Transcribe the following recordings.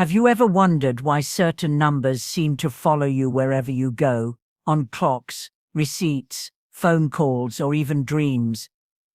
Have you ever wondered why certain numbers seem to follow you wherever you go, on clocks, receipts, phone calls, or even dreams?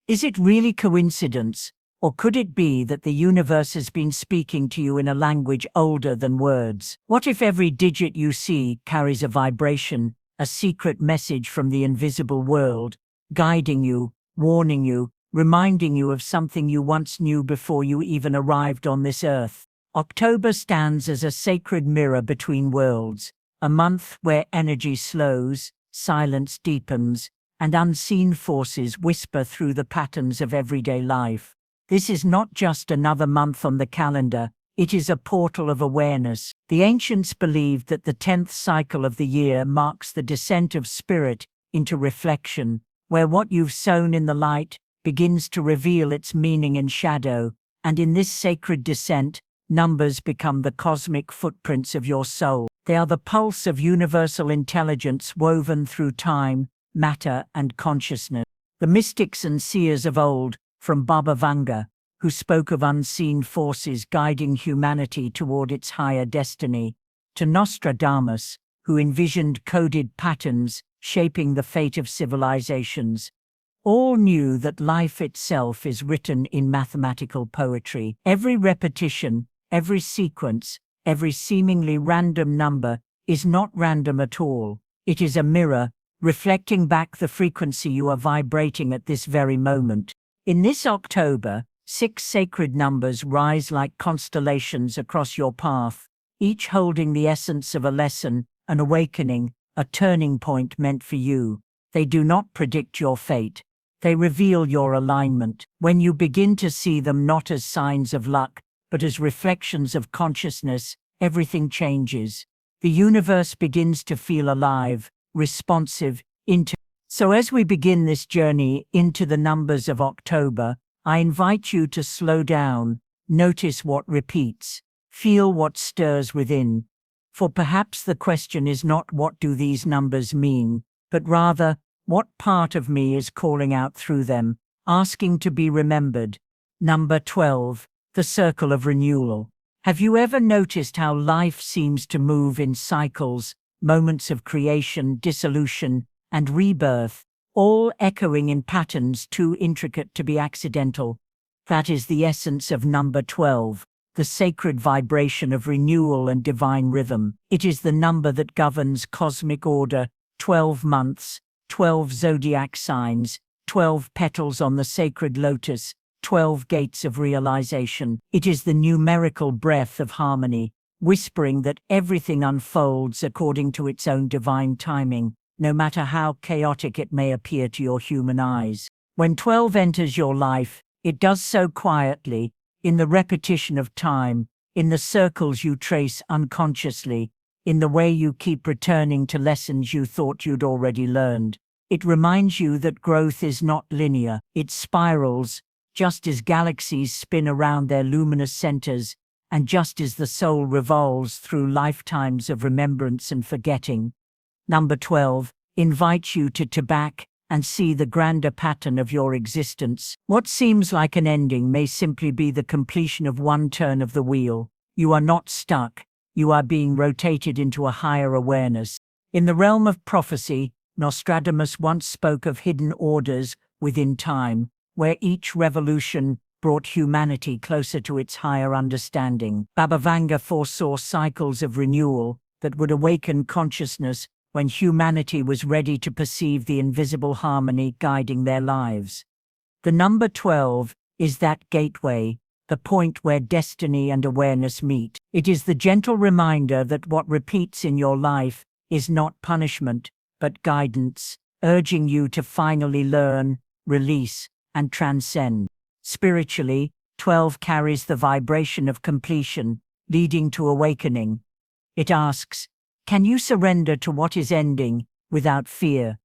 Is it really coincidence, or could it be that the universe has been speaking to you in a language older than words? What if every digit you see carries a vibration, a secret message from the invisible world, guiding you, warning you, reminding you of something you once knew before you even arrived on this earth? October stands as a sacred mirror between worlds, a month where energy slows, silence deepens, and unseen forces whisper through the patterns of everyday life. This is not just another month on the calendar, it is a portal of awareness. The ancients believed that the 10th cycle of the year marks the descent of spirit into reflection, where what you've sown in the light begins to reveal its meaning in shadow, and in this sacred descent, numbers become the cosmic footprints of your soul. They are the pulse of universal intelligence woven through time, matter, and consciousness. The mystics and seers of old, from Baba Vanga, who spoke of unseen forces guiding humanity toward its higher destiny, to Nostradamus, who envisioned coded patterns shaping the fate of civilizations, all knew that life itself is written in mathematical poetry. Every repetition, every sequence, every seemingly random number is not random at all. It is a mirror, reflecting back the frequency you are vibrating at this very moment. In this October, 6 sacred numbers rise like constellations across your path, each holding the essence of a lesson, an awakening, a turning point meant for you. They do not predict your fate. They reveal your alignment. When you begin to see them not as signs of luck, but as reflections of consciousness, everything changes. The universe begins to feel alive, responsive, So as we begin this journey into the numbers of October, I invite you to slow down, notice what repeats, feel what stirs within. For perhaps the question is not what do these numbers mean, but rather, what part of me is calling out through them, asking to be remembered? Number 12, the circle of renewal. Have you ever noticed how life seems to move in cycles, moments of creation, dissolution, and rebirth, all echoing in patterns too intricate to be accidental? That is the essence of number 12, the sacred vibration of renewal and divine rhythm. It is the number that governs cosmic order, 12 months, 12 zodiac signs, 12 petals on the sacred lotus, 12 gates of realization. It is the numerical breath of harmony, whispering that everything unfolds according to its own divine timing, no matter how chaotic it may appear to your human eyes. When 12 enters your life, it does so quietly, in the repetition of time, in the circles you trace unconsciously, in the way you keep returning to lessons you thought you'd already learned. It reminds you that growth is not linear, it spirals, just as galaxies spin around their luminous centers, and just as the soul revolves through lifetimes of remembrance and forgetting. Number 12 invites you to back and see the grander pattern of your existence. What seems like an ending may simply be the completion of one turn of the wheel. You are not stuck. You are being rotated into a higher awareness. In the realm of prophecy, Nostradamus once spoke of hidden orders within time, where each revolution brought humanity closer to its higher understanding. Baba Vanga foresaw cycles of renewal that would awaken consciousness when humanity was ready to perceive the invisible harmony guiding their lives. The number 12 is that gateway, the point where destiny and awareness meet. It is the gentle reminder that what repeats in your life is not punishment, but guidance, urging you to finally learn, release, and transcend. Spiritually, 12 carries the vibration of completion, leading to awakening. It asks, can you surrender to what is ending without fear?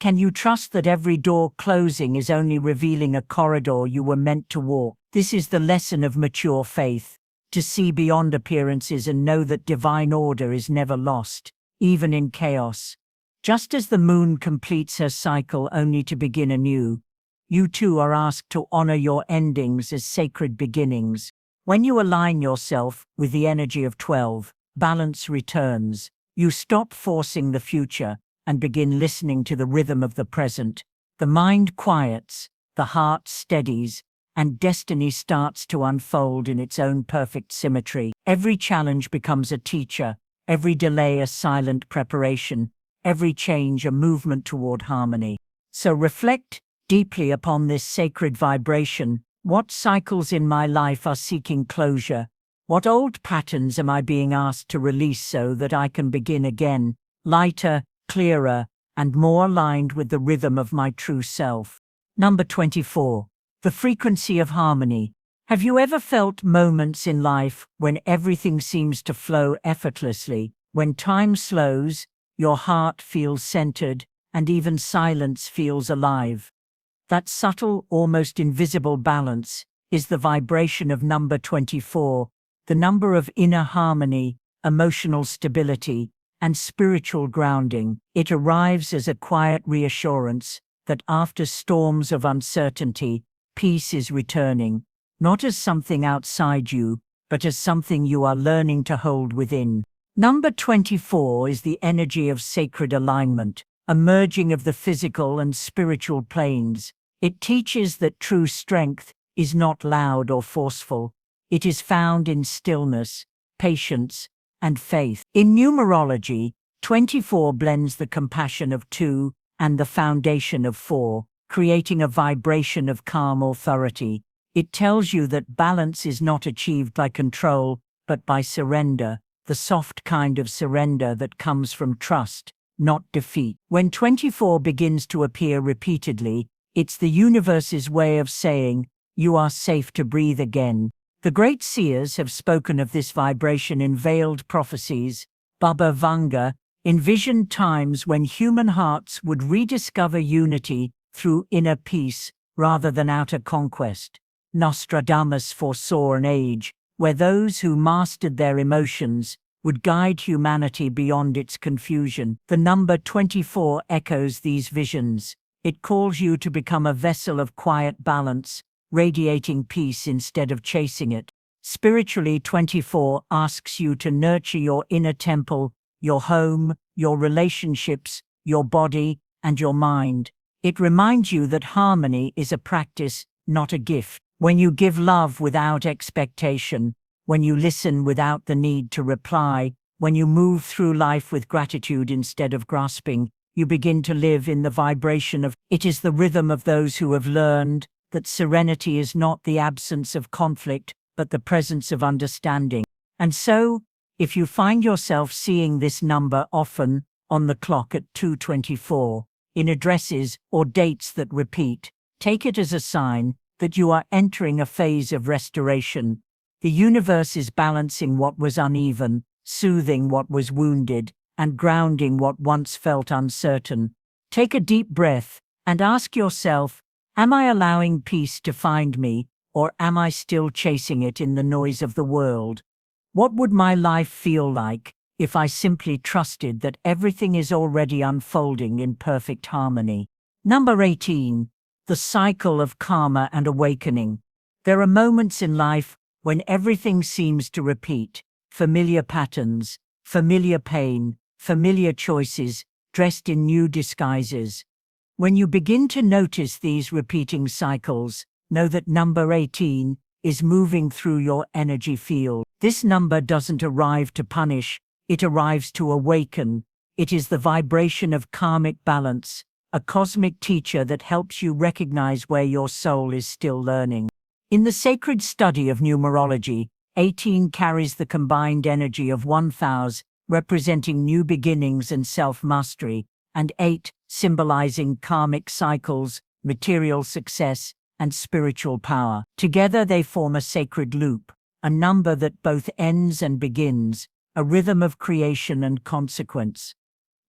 Can you trust that every door closing is only revealing a corridor you were meant to walk? This is the lesson of mature faith, to see beyond appearances and know that divine order is never lost, even in chaos. Just as the moon completes her cycle only to begin anew, you too are asked to honor your endings as sacred beginnings. When you align yourself with the energy of 12, balance returns. You stop forcing the future and begin listening to the rhythm of the present. The mind quiets, the heart steadies, and destiny starts to unfold in its own perfect symmetry. Every challenge becomes a teacher, every delay a silent preparation, every change a movement toward harmony. So reflect deeply upon this sacred vibration. What cycles in my life are seeking closure? What old patterns am I being asked to release so that I can begin again, lighter, clearer, and more aligned with the rhythm of my true self? Number 24. The frequency of harmony. Have you ever felt moments in life when everything seems to flow effortlessly? When time slows, your heart feels centered, and even silence feels alive. That subtle, almost invisible balance is the vibration of number 24, the number of inner harmony, emotional stability, and spiritual grounding. It arrives as a quiet reassurance that after storms of uncertainty, peace is returning, not as something outside you, but as something you are learning to hold within. Number 24 is the energy of sacred alignment, a merging of the physical and spiritual planes. It teaches that true strength is not loud or forceful. It is found in stillness, patience, and faith. In numerology, 24 blends the compassion of 2 and the foundation of 4, creating a vibration of calm authority. It tells you that balance is not achieved by control, but by surrender, the soft kind of surrender that comes from trust, not defeat. When 24 begins to appear repeatedly, it's the universe's way of saying, you are safe to breathe again. The great seers have spoken of this vibration in veiled prophecies. Baba Vanga envisioned times when human hearts would rediscover unity through inner peace rather than outer conquest. Nostradamus foresaw an age where those who mastered their emotions would guide humanity beyond its confusion. The number 24 echoes these visions. It calls you to become a vessel of quiet balance, radiating peace instead of chasing it. Spiritually, 24 asks you to nurture your inner temple, your home, your relationships, your body, and your mind. It reminds you that harmony is a practice, not a gift. When you give love without expectation, when you listen without the need to reply, when you move through life with gratitude instead of grasping, you begin to live in the vibration of it is the rhythm of those who have learned that serenity is not the absence of conflict, but the presence of understanding. And so, if you find yourself seeing this number often on the clock at 2:24, in addresses or dates that repeat, take it as a sign that you are entering a phase of restoration. The universe is balancing what was uneven, soothing what was wounded, and grounding what once felt uncertain. Take a deep breath and ask yourself, am I allowing peace to find me, or am I still chasing it in the noise of the world? What would my life feel like if I simply trusted that everything is already unfolding in perfect harmony? Number 18. The cycle of karma and awakening. There are moments in life when everything seems to repeat, familiar patterns, familiar pain, familiar choices, dressed in new disguises. When you begin to notice these repeating cycles, know that number 18 is moving through your energy field. This number doesn't arrive to punish, it arrives to awaken. It is the vibration of karmic balance, a cosmic teacher that helps you recognize where your soul is still learning. In the sacred study of numerology, 18 carries the combined energy of 1000, representing new beginnings and self-mastery, and 8, symbolizing karmic cycles, material success, and spiritual power. Together they form a sacred loop, a number that both ends and begins, a rhythm of creation and consequence.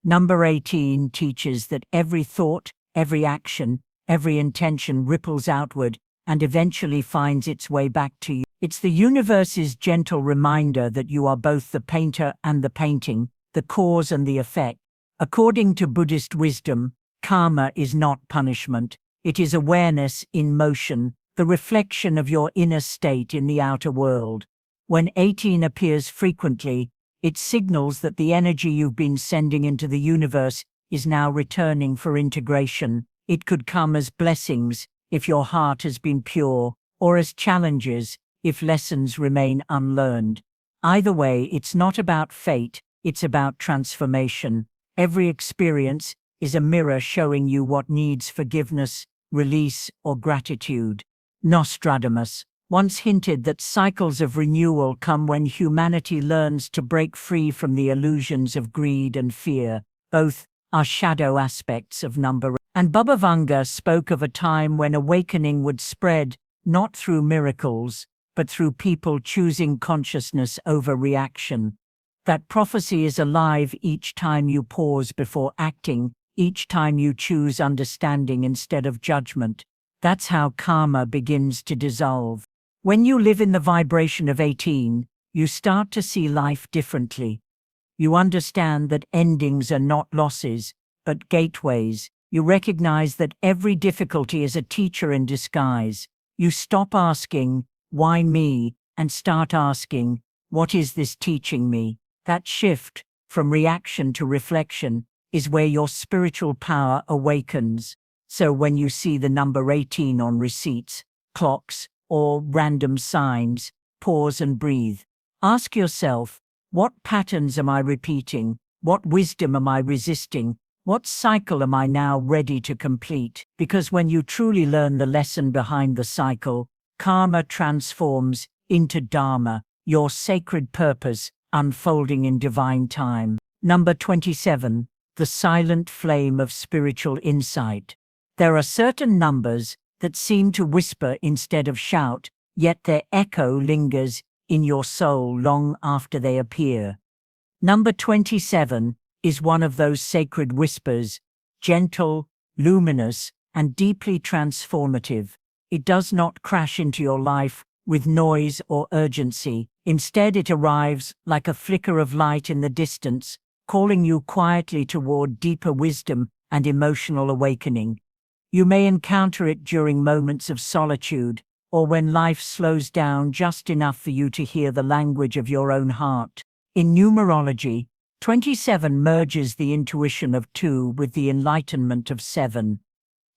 Number 18 teaches that every thought, every action, every intention ripples outward and eventually finds its way back to you. It's the universe's gentle reminder that you are both the painter and the painting, the cause and the effect. According to Buddhist wisdom, karma is not punishment, it is awareness in motion, the reflection of your inner state in the outer world. When 18 appears frequently, it signals that the energy you've been sending into the universe is now returning for integration. It could come as blessings if your heart has been pure, or as challenges if lessons remain unlearned. Either way, it's not about fate, it's about transformation. Every experience is a mirror showing you what needs forgiveness, release, or gratitude. Nostradamus once hinted that cycles of renewal come when humanity learns to break free from the illusions of greed and fear. Both are shadow aspects of number. And Baba Vanga spoke of a time when awakening would spread, not through miracles, but through people choosing consciousness over reaction. That prophecy is alive each time you pause before acting, each time you choose understanding instead of judgment. That's how karma begins to dissolve. When you live in the vibration of 18, you start to see life differently. You understand that endings are not losses, but gateways. You recognize that every difficulty is a teacher in disguise. You stop asking, "Why me?" and start asking, "What is this teaching me?" That shift, from reaction to reflection, is where your spiritual power awakens. So when you see the number 18 on receipts, clocks, or random signs, pause and breathe. Ask yourself, what patterns am I repeating? What wisdom am I resisting? What cycle am I now ready to complete? Because when you truly learn the lesson behind the cycle, karma transforms into dharma, your sacred purpose, unfolding in divine time. Number 27, the silent flame of spiritual insight. There are certain numbers that seem to whisper instead of shout, yet their echo lingers in your soul long after they appear. Number 27 is one of those sacred whispers, gentle, luminous, and deeply transformative. It does not crash into your life with noise or urgency. Instead, it arrives like a flicker of light in the distance, calling you quietly toward deeper wisdom and emotional awakening. You may encounter it during moments of solitude, or when life slows down just enough for you to hear the language of your own heart. In numerology, 27 merges the intuition of 2 with the enlightenment of 7.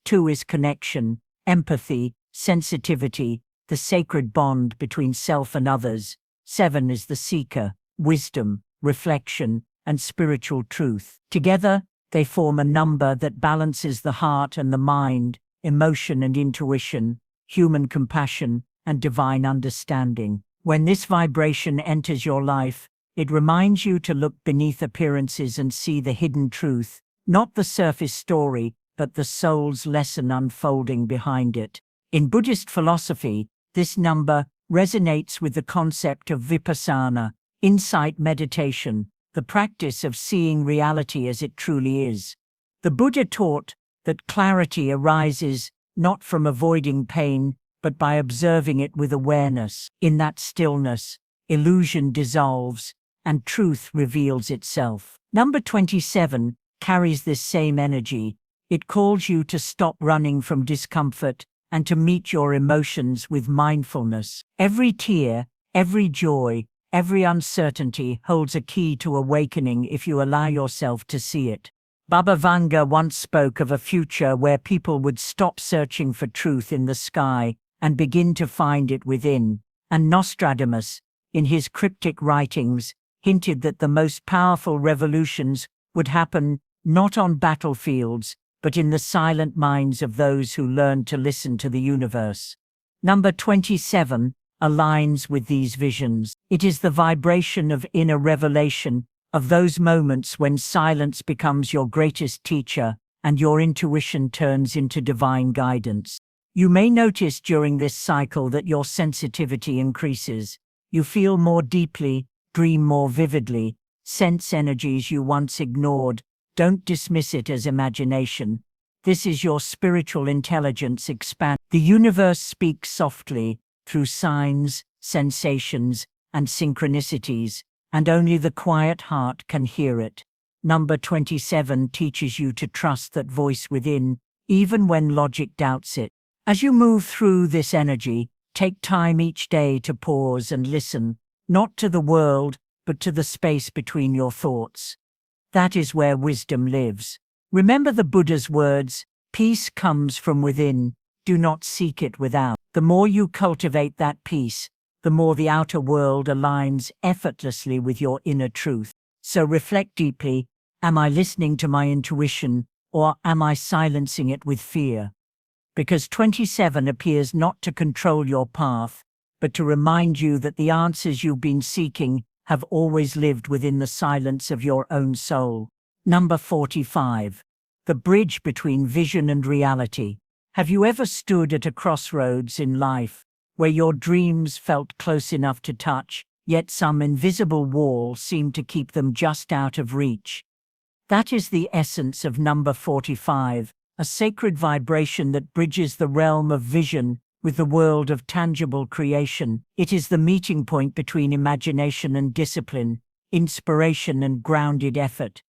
2 is connection, empathy, sensitivity, the sacred bond between self and others. 7 is the seeker, wisdom, reflection, and spiritual truth. Together, they form a number that balances the heart and the mind, emotion and intuition, human compassion, and divine understanding. When this vibration enters your life, it reminds you to look beneath appearances and see the hidden truth, not the surface story, but the soul's lesson unfolding behind it. In Buddhist philosophy, this number resonates with the concept of vipassana, insight meditation, the practice of seeing reality as it truly is. The Buddha taught that clarity arises not from avoiding pain, but by observing it with awareness. In that stillness, illusion dissolves and truth reveals itself. Number 27 carries this same energy. It calls you to stop running from discomfort and to meet your emotions with mindfulness. Every tear, every joy, every uncertainty holds a key to awakening if you allow yourself to see it. Baba Vanga once spoke of a future where people would stop searching for truth in the sky and begin to find it within. And Nostradamus, in his cryptic writings, hinted that the most powerful revolutions would happen not on battlefields, but in the silent minds of those who learned to listen to the universe. Number 27 aligns with these visions. It is the vibration of inner revelation, of those moments when silence becomes your greatest teacher and your intuition turns into divine guidance. You may notice during this cycle that your sensitivity increases. You feel more deeply, dream more vividly, sense energies you once ignored. Don't dismiss it as imagination. This is your spiritual intelligence expand. The universe speaks softly through signs, sensations, and synchronicities, and only the quiet heart can hear it. Number 27 teaches you to trust that voice within, even when logic doubts it. As you move through this energy, take time each day to pause and listen, not to the world, but to the space between your thoughts. That is where wisdom lives. Remember the Buddha's words, peace comes from within, do not seek it without. The more you cultivate that peace, the more the outer world aligns effortlessly with your inner truth. So reflect deeply, am I listening to my intuition, or am I silencing it with fear? Because 27 appears not to control your path, but to remind you that the answers you've been seeking have always lived within the silence of your own soul. Number 45. The bridge between vision and reality. Have you ever stood at a crossroads in life, where your dreams felt close enough to touch, yet some invisible wall seemed to keep them just out of reach? That is the essence of number 45, a sacred vibration that bridges the realm of vision with the world of tangible creation. It is the meeting point between imagination and discipline, inspiration and grounded effort.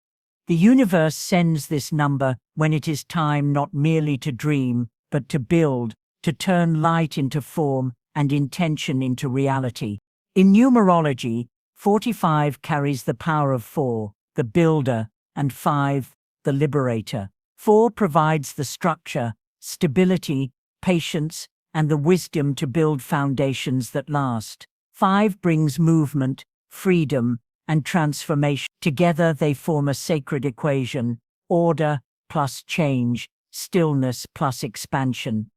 The universe sends this number when it is time not merely to dream, but to build, to turn light into form and intention into reality. In numerology, 45 carries the power of 4, the builder, and 5, the liberator. 4 provides the structure, stability, patience, and the wisdom to build foundations that last. 5 brings movement, freedom, and transformation. Together they form a sacred equation: order plus change, stillness plus expansion.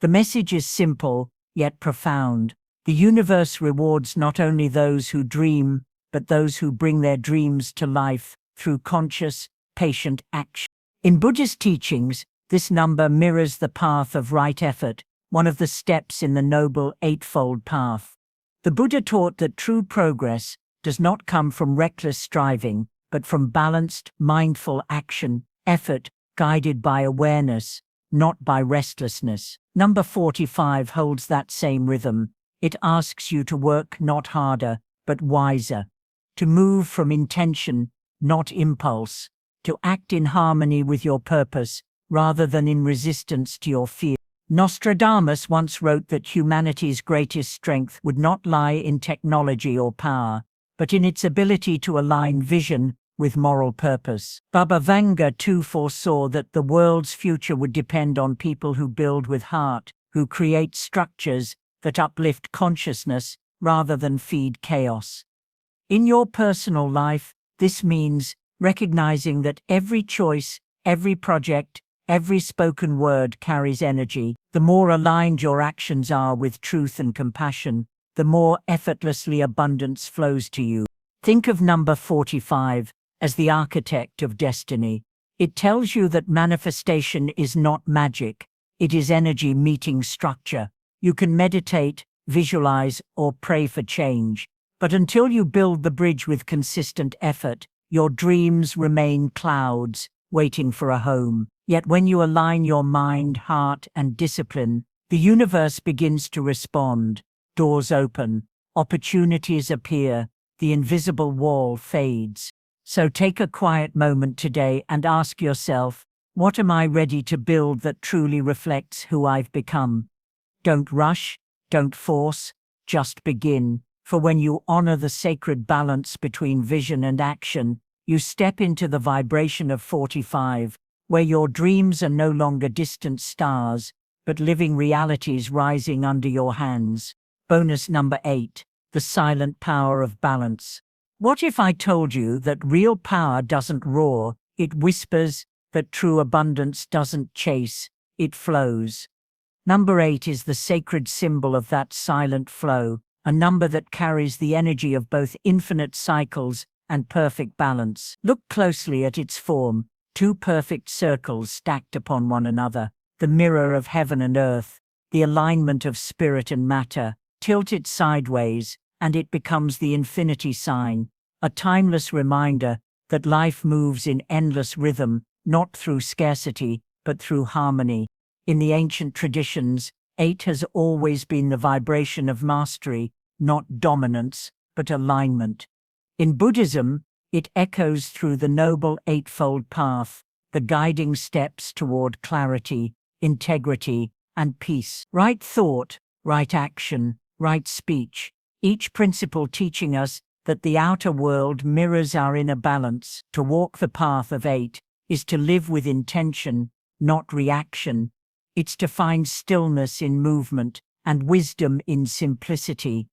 The message is simple, yet profound. The universe rewards not only those who dream, but those who bring their dreams to life through conscious, patient action. In Buddhist teachings, this number mirrors the path of right effort, one of the steps in the Noble Eightfold Path. The Buddha taught that true progress does not come from reckless striving, but from balanced, mindful action, effort, guided by awareness, not by restlessness. Number 45 holds that same rhythm. It asks you to work not harder, but wiser, to move from intention, not impulse, to act in harmony with your purpose, rather than in resistance to your fear. Nostradamus once wrote that humanity's greatest strength would not lie in technology or power, but in its ability to align vision with moral purpose. Baba Vanga too foresaw that the world's future would depend on people who build with heart, who create structures that uplift consciousness rather than feed chaos. In your personal life, this means recognizing that every choice, every project, every spoken word carries energy. The more aligned your actions are with truth and compassion, the more effortlessly abundance flows to you. Think of number 45 as the architect of destiny. It tells you that manifestation is not magic, it is energy meeting structure. You can meditate, visualize, or pray for change, but until you build the bridge with consistent effort, your dreams remain clouds, waiting for a home. Yet when you align your mind, heart, and discipline, the universe begins to respond. Doors open, opportunities appear, the invisible wall fades. So take a quiet moment today and ask yourself, what am I ready to build that truly reflects who I've become? Don't rush, don't force, just begin. For when you honor the sacred balance between vision and action, you step into the vibration of 45, where your dreams are no longer distant stars, but living realities rising under your hands. Bonus number 8, the silent power of balance. What if I told you that real power doesn't roar, it whispers, that true abundance doesn't chase, it flows? Number 8 is the sacred symbol of that silent flow, a number that carries the energy of both infinite cycles and perfect balance. Look closely at its form, 2 perfect circles stacked upon one another, the mirror of heaven and earth, the alignment of spirit and matter. Tilt it sideways, and it becomes the infinity sign, a timeless reminder that life moves in endless rhythm, not through scarcity, but through harmony. In the ancient traditions, 8 has always been the vibration of mastery, not dominance, but alignment. In Buddhism, it echoes through the Noble Eightfold Path, the guiding steps toward clarity, integrity, and peace. Right thought, right action, right speech. Each principle teaching us that the outer world mirrors our inner balance. To walk the path of 8 is to live with intention, not reaction. It's to find stillness in movement and wisdom in simplicity.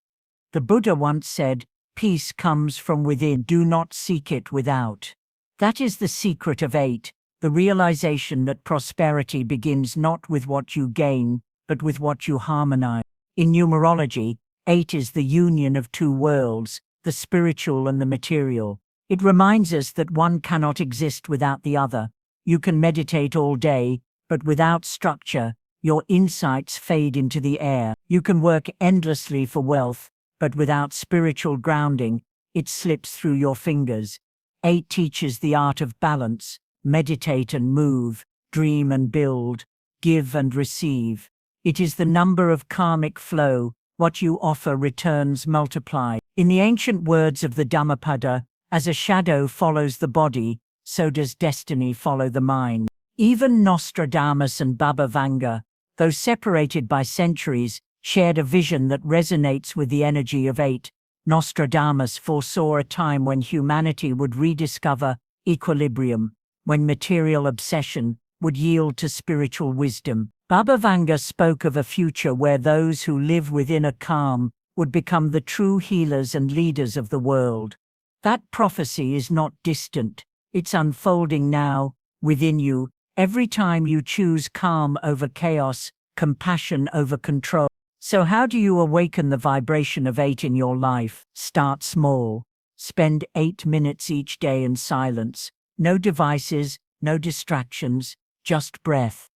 The Buddha once said, "Peace comes from within, do not seek it without." That is the secret of 8, the realization that prosperity begins not with what you gain, but with what you harmonize. In numerology, 8 is the union of two worlds, the spiritual and the material. It reminds us that one cannot exist without the other. You can meditate all day, but without structure, your insights fade into the air. You can work endlessly for wealth, but without spiritual grounding, it slips through your fingers. 8 teaches the art of balance: meditate and move, dream and build, give and receive. It is the number of karmic flow. What you offer returns multiplied. In the ancient words of the Dhammapada, as a shadow follows the body, so does destiny follow the mind. Even Nostradamus and Baba Vanga, though separated by centuries, shared a vision that resonates with the energy of 8. Nostradamus foresaw a time when humanity would rediscover equilibrium, when material obsession would yield to spiritual wisdom. Baba Vanga spoke of a future where those who live within a calm would become the true healers and leaders of the world. That prophecy is not distant, it's unfolding now, within you, every time you choose calm over chaos, compassion over control. So how do you awaken the vibration of 8 in your life? Start small. Spend 8 minutes each day in silence. No devices, no distractions, just breath.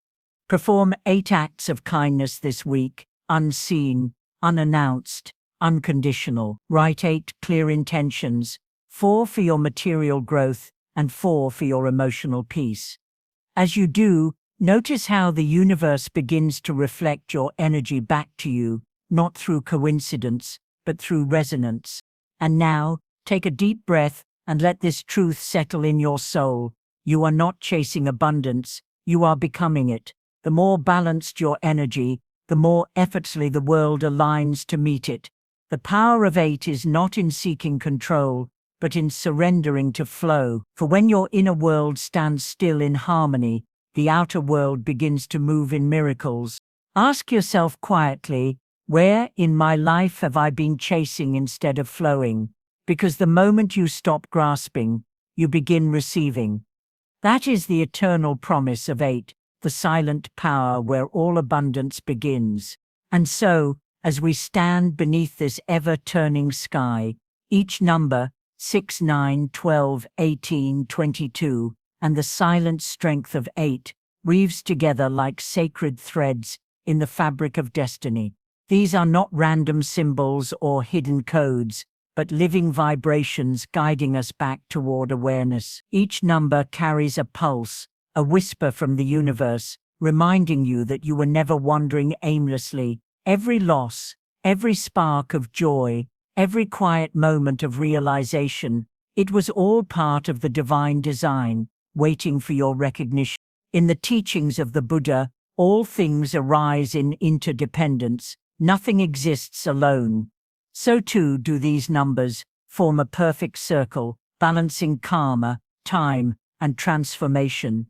Perform 8 acts of kindness this week, unseen, unannounced, unconditional. Write 8 clear intentions, 4 for your material growth and 4 for your emotional peace. As you do, notice how the universe begins to reflect your energy back to you, not through coincidence, but through resonance. And now, take a deep breath and let this truth settle in your soul. You are not chasing abundance, you are becoming it. The more balanced your energy, the more effortlessly the world aligns to meet it. The power of 8 is not in seeking control, but in surrendering to flow. For when your inner world stands still in harmony, the outer world begins to move in miracles. Ask yourself quietly, where in my life have I been chasing instead of flowing? Because the moment you stop grasping, you begin receiving. That is the eternal promise of 8, the silent power where all abundance begins. And so, as we stand beneath this ever-turning sky, each number, 6, 9, 12, 18, 22, and the silent strength of 8, weaves together like sacred threads in the fabric of destiny. These are not random symbols or hidden codes, but living vibrations guiding us back toward awareness. Each number carries a pulse, a whisper from the universe, reminding you that you were never wandering aimlessly. Every loss, every spark of joy, every quiet moment of realization, it was all part of the divine design, waiting for your recognition. In the teachings of the Buddha, all things arise in interdependence, nothing exists alone. So too do these numbers form a perfect circle, balancing karma, time, and transformation.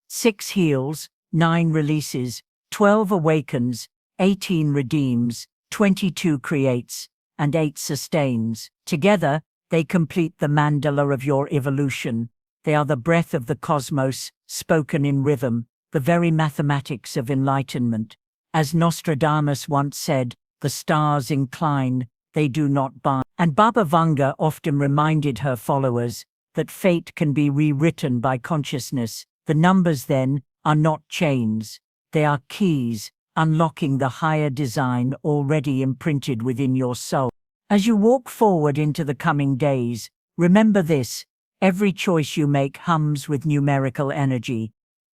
6 heals, 9 releases, 12 awakens, 18 redeems, 22 creates, and 8 sustains. Together, they complete the mandala of your evolution. They are the breath of the cosmos, spoken in rhythm, the very mathematics of enlightenment. As Nostradamus once said, the stars incline, they do not bind. And Baba Vanga often reminded her followers that fate can be rewritten by consciousness. The numbers, then, are not chains. They are keys, unlocking the higher design already imprinted within your soul. As you walk forward into the coming days, remember this: every choice you make hums with numerical energy.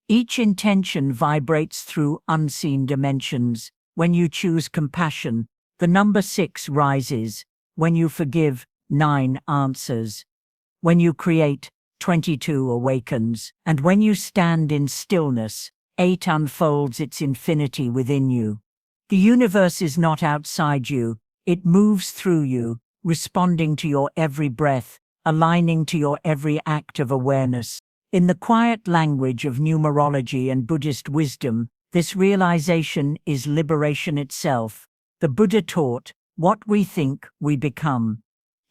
Each intention vibrates through unseen dimensions. When you choose compassion, the number 6 rises. When you forgive, 9 answers. When you create, 22 awakens. And when you stand in stillness, 8 unfolds its infinity within you. The universe is not outside you, it moves through you, responding to your every breath, aligning to your every act of awareness. In the quiet language of numerology and Buddhist wisdom, this realization is liberation itself. The Buddha taught, "What we think, we become."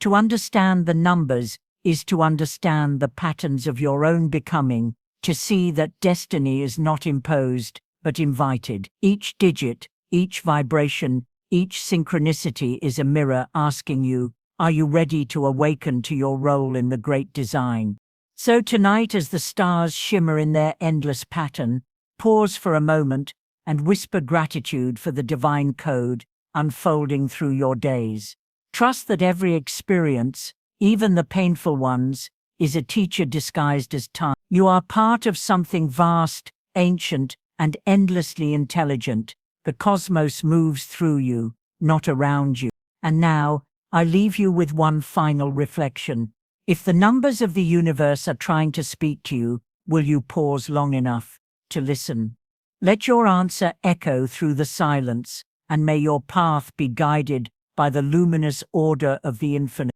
To understand the numbers is to understand the patterns of your own becoming, to see that destiny is not imposed, but invited. Each digit, each vibration, each synchronicity is a mirror asking you, are you ready to awaken to your role in the great design? So tonight, as the stars shimmer in their endless pattern, pause for a moment and whisper gratitude for the divine code unfolding through your days. Trust that every experience, even the painful ones, is a teacher disguised as time. You are part of something vast, ancient, and endlessly intelligent. The cosmos moves through you, not around you. And now, I leave you with one final reflection. If the numbers of the universe are trying to speak to you, will you pause long enough to listen? Let your answer echo through the silence, and may your path be guided by the luminous order of the infinite.